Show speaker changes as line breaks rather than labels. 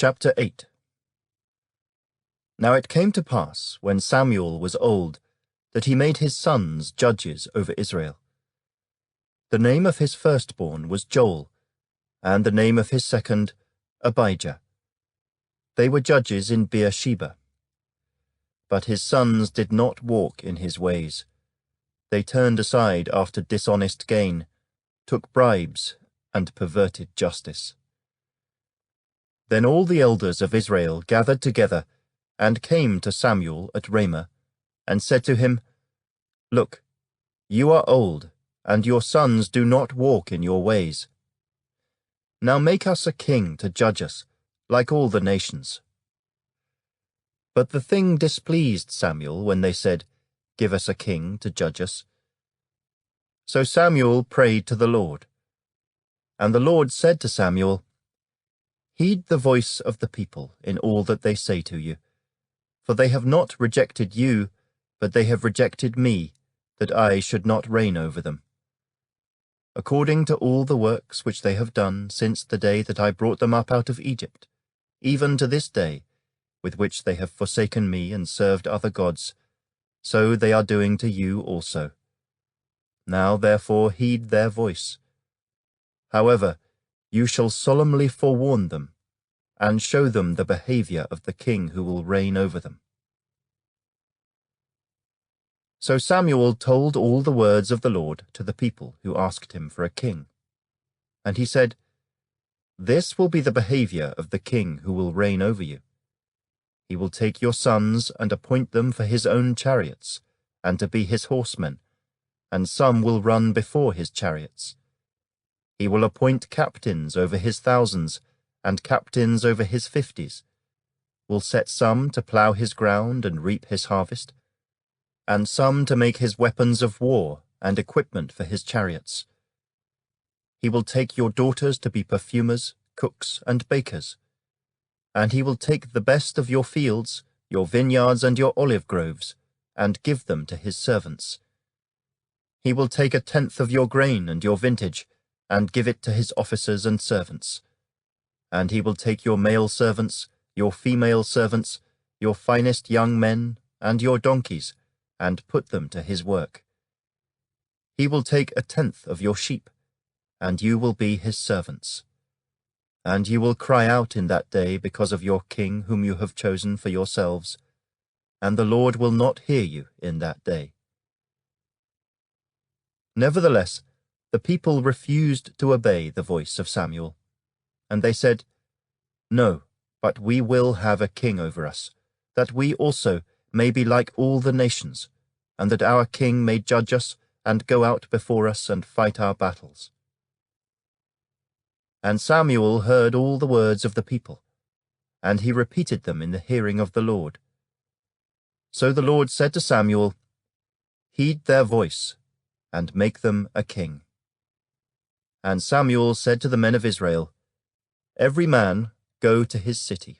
Chapter 8. Now it came to pass, when Samuel was old, that he made his sons judges over Israel. The name of his firstborn was Joel, and the name of his second, Abijah. They were judges in Beersheba. But his sons did not walk in his ways. They turned aside after dishonest gain, took bribes, and perverted justice. Then all the elders of Israel gathered together, and came to Samuel at Ramah, and said to him, Look, you are old, and your sons do not walk in your ways. Now make us a king to judge us, like all the nations. But the thing displeased Samuel when they said, Give us a king to judge us. So Samuel prayed to the Lord. And the Lord said to Samuel, Heed the voice of the people in all that they say to you, for they have not rejected you, but they have rejected me, that I should not reign over them. According to all the works which they have done since the day that I brought them up out of Egypt, even to this day, with which they have forsaken me and served other gods, so they are doing to you also. Now therefore heed their voice. However, you shall solemnly forewarn them, and show them the behavior of the king who will reign over them. So Samuel told all the words of the Lord to the people who asked him for a king. And he said, This will be the behavior of the king who will reign over you. He will take your sons and appoint them for his own chariots, and to be his horsemen, and some will run before his chariots. He will appoint captains over his thousands, and captains over his 50s, will set some to plough his ground and reap his harvest, and some to make his weapons of war and equipment for his chariots. He will take your daughters to be perfumers, cooks, and bakers, and he will take the best of your fields, your vineyards, and your olive groves, and give them to his servants. He will take 1/10 of your grain and your vintage, and give it to his officers and servants. And he will take your male servants, your female servants, your finest young men, and your donkeys, and put them to his work. He will take 1/10 of your sheep, and you will be his servants. And you will cry out in that day because of your king whom you have chosen for yourselves, and the Lord will not hear you in that day. Nevertheless, the people refused to obey the voice of Samuel, and they said, No, but we will have a king over us, that we also may be like all the nations, and that our king may judge us and go out before us and fight our battles. And Samuel heard all the words of the people, and he repeated them in the hearing of the Lord. So the Lord said to Samuel, Heed their voice, and make them a king. And Samuel said to the men of Israel, Every man go to his city.